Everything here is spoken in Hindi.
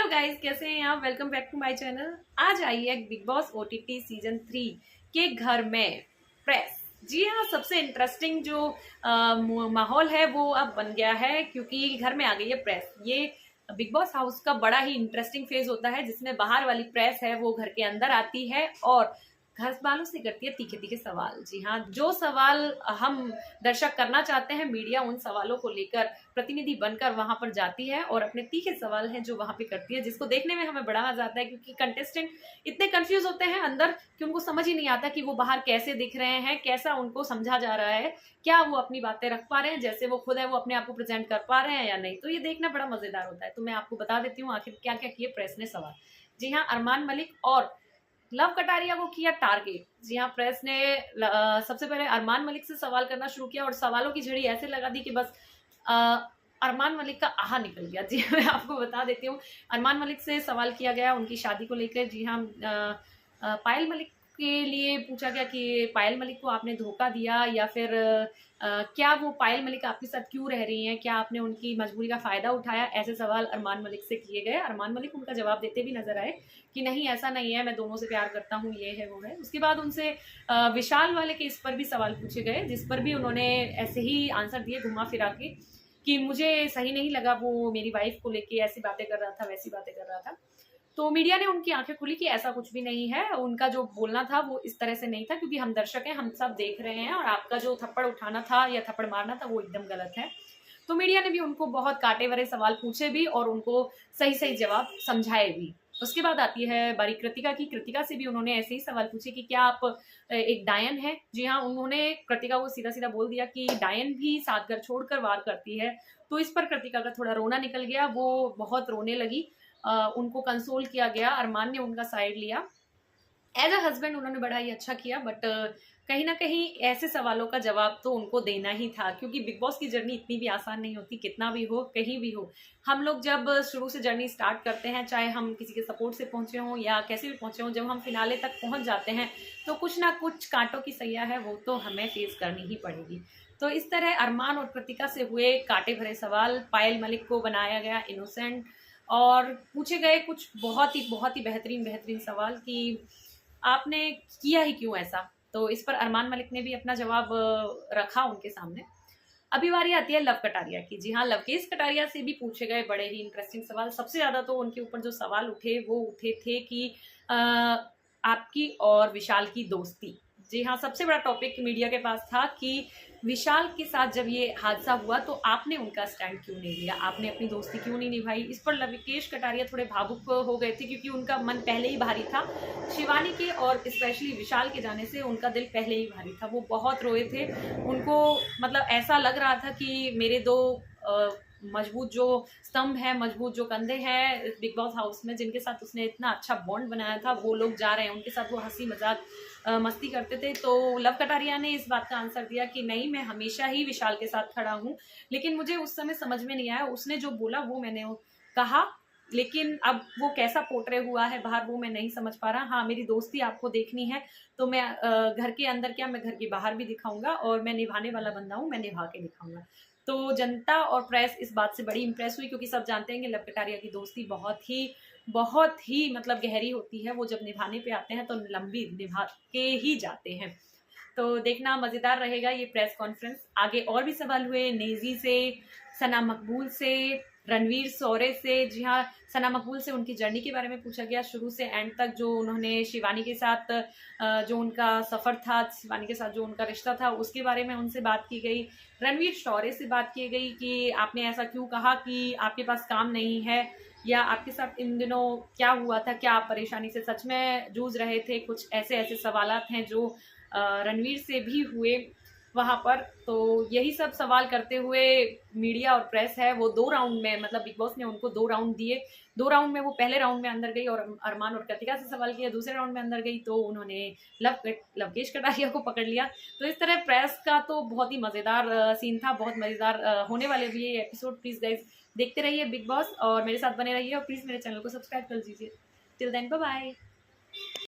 गाइस, कैसे हैं आप? Welcome back to my channel. आज आई है बिग बॉस ओटीटी सीजन 3 के घर में प्रेस। जी हाँ, सबसे इंटरेस्टिंग जो माहौल है वो अब बन गया है क्योंकि घर में आ गई है प्रेस। ये बिग बॉस हाउस का बड़ा ही इंटरेस्टिंग फेज होता है जिसमें बाहर वाली प्रेस है वो घर के अंदर आती है और घर वालों से करती है तीखे तीखे सवाल। जी हाँ, जो सवाल हम दर्शक करना चाहते हैं, मीडिया उन सवालों को लेकर प्रतिनिधि बनकर वहां पर जाती है और अपने तीखे सवाल हैं जो वहां पे करती है, जिसको देखने में हमें बड़ा मजा आता है क्योंकि कंटेस्टेंट इतने कंफ्यूज होते हैं अंदर कि उनको समझ ही नहीं आता कि वो बाहर कैसे दिख रहे हैं, कैसा उनको समझा जा रहा है, क्या वो अपनी बातें रख पा रहे हैं जैसे वो खुद है, वो अपने आप को प्रेजेंट कर पा रहे हैं या नहीं। तो ये देखना बड़ा मजेदार होता है। तो मैं आपको बता देती हूँ आखिर क्या क्या किए प्रेस ने सवाल। जी हाँ, अरमान मलिक और लव कटारिया को किया टारगेट। जी हाँ, प्रेस ने सबसे पहले अरमान मलिक से सवाल करना शुरू किया और सवालों की झड़ी ऐसे लगा दी कि बस अरमान मलिक का आहा निकल गया। जी मैं आपको बता देती हूँ, अरमान मलिक से सवाल किया गया उनकी शादी को लेकर। जी हाँ, पायल मलिक के लिए पूछा गया कि पायल मलिक को आपने धोखा दिया या फिर क्या वो पायल मलिक आपके साथ क्यों रह रही हैं, क्या आपने उनकी मजबूरी का फायदा उठाया। ऐसे सवाल अरमान मलिक से किए गए। अरमान मलिक उनका जवाब देते भी नजर आए कि नहीं ऐसा नहीं है, मैं दोनों से प्यार करता हूँ, ये है वो है। उसके बाद उनसे विशाल वाले केस पर भी सवाल पूछे गए जिस पर भी उन्होंने ऐसे ही आंसर दिए घुमा फिरा के कि मुझे सही नहीं लगा, वो मेरी वाइफ को लेके ऐसी बातें कर रहा था, वैसी बातें कर रहा था। तो मीडिया ने उनकी आंखें खुली कि ऐसा कुछ भी नहीं है, उनका जो बोलना था वो इस तरह से नहीं था क्योंकि हम दर्शक हैं, हम सब देख रहे हैं और आपका जो थप्पड़ उठाना था या थप्पड़ मारना था वो एकदम गलत है। तो मीडिया ने भी उनको बहुत कांटे भरे सवाल पूछे भी और उनको सही सही जवाब समझाए भी। उसके बाद आती है बारी कृतिका की। कृतिका से भी उन्होंने ऐसे ही सवाल पूछे कि क्या आप एक डायन है। जी हाँ, उन्होंने कृतिका को सीधा सीधा बोल दिया कि डायन भी सात घर छोड़कर वार करती है। तो इस पर कृतिका का थोड़ा रोना निकल गया, वो बहुत रोने लगी। उनको कंसोल किया गया, अरमान ने उनका साइड लिया। एज अ हस्बैंड उन्होंने बड़ा ही अच्छा किया, बट कहीं ना कहीं ऐसे सवालों का जवाब तो उनको देना ही था क्योंकि बिग बॉस की जर्नी इतनी भी आसान नहीं होती। कितना भी हो, कहीं भी हो, हम लोग जब शुरू से जर्नी स्टार्ट करते हैं, चाहे हम किसी के सपोर्ट से पहुंचे हों या कैसे भी पहुंचे हों, जब हम फिनाले तक पहुंच जाते हैं तो कुछ ना कुछ कांटों की सैया है वो तो हमें फेस करनी ही पड़ेगी। तो इस तरह अरमान और कृतिका से हुए कांटे भरे सवाल। पायल मलिक को बनाया गया इनोसेंट और पूछे गए कुछ बहुत ही बेहतरीन बेहतरीन सवाल कि आपने किया ही क्यों ऐसा। तो इस पर अरमान मलिक ने भी अपना जवाब रखा उनके सामने। अभी बारी आती है लव कटारिया की। जी हाँ, लवकेश कटारिया से भी पूछे गए बड़े ही इंटरेस्टिंग सवाल। सबसे ज्यादा तो उनके ऊपर जो सवाल उठे वो उठे थे कि आपकी और विशाल की दोस्ती। जी हाँ, सबसे बड़ा टॉपिक मीडिया के पास था कि विशाल के साथ जब ये हादसा हुआ तो आपने उनका स्टैंड क्यों नहीं लिया, आपने अपनी दोस्ती क्यों नहीं निभाई। इस पर लवकेश कटारिया थोड़े भावुक हो गए थे क्योंकि उनका मन पहले ही भारी था शिवानी के और स्पेशली विशाल के जाने से। उनका दिल पहले ही भारी था, वो बहुत रोए थे। उनको मतलब ऐसा लग रहा था कि मेरे दो मजबूत जो स्तंभ है, मजबूत जो कंधे हैं बिग बॉस हाउस में, जिनके साथ उसने इतना अच्छा बॉन्ड बनाया था, वो लोग जा रहे हैं, उनके साथ वो हंसी मजाक मस्ती करते थे। तो लव कटारिया ने इस बात का आंसर दिया कि नहीं, मैं हमेशा ही विशाल के साथ खड़ा हूँ, लेकिन मुझे उस समय समझ में नहीं आया, उसने जो बोला वो मैंने कहा, लेकिन अब वो कैसा पोर्ट्रे हुआ है बाहर वो मैं नहीं समझ पा रहा। हाँ, मेरी दोस्ती आपको देखनी है तो मैं घर के अंदर क्या, मैं घर के बाहर भी दिखाऊंगा और मैं निभाने वाला बंदा हूँ, मैं निभा के दिखाऊंगा। तो जनता और प्रेस इस बात से बड़ी इंप्रेस हुई क्योंकि सब जानते हैं कि लव कटारिया की दोस्ती बहुत ही मतलब गहरी होती है। वो जब निभाने पे आते हैं तो लंबी निभा के ही जाते हैं। तो देखना मजेदार रहेगा ये प्रेस कॉन्फ्रेंस। आगे और भी सवाल हुए नेजी से, सना मकबूल से, रणवीर सौरे से। जी हाँ, सना मकबूल से उनकी जर्नी के बारे में पूछा गया, शुरू से एंड तक जो उन्होंने शिवानी के साथ जो उनका सफर था, शिवानी के साथ जो उनका रिश्ता था, उसके बारे में उनसे बात की गई। रणवीर शौर्य से बात की गई कि आपने ऐसा क्यों कहा कि आपके पास काम नहीं है, या आपके साथ इन दिनों क्या हुआ था, क्या आप परेशानी से सच में जूझ रहे थे। कुछ ऐसे ऐसे सवालात हैं जो रणवीर से भी हुए वहां पर। तो यही सब सवाल करते हुए मीडिया और प्रेस है वो 2 राउंड में, मतलब बिग बॉस ने उनको 2 राउंड दिए। 2 राउंड में वो पहले राउंड में अंदर गई और अरमान और कृतिका से सवाल किया, दूसरे राउंड में अंदर गई तो उन्होंने लवकेश कटारिया को पकड़ लिया। तो इस तरह प्रेस का तो बहुत ही मजेदार सीन था, बहुत मजेदार होने वाले भी ये एपिसोड। प्लीज गाइज देखते रहिए बिग बॉस और मेरे साथ बने रहिए और प्लीज मेरे चैनल को सब्सक्राइब कर दीजिए। Till then bye bye.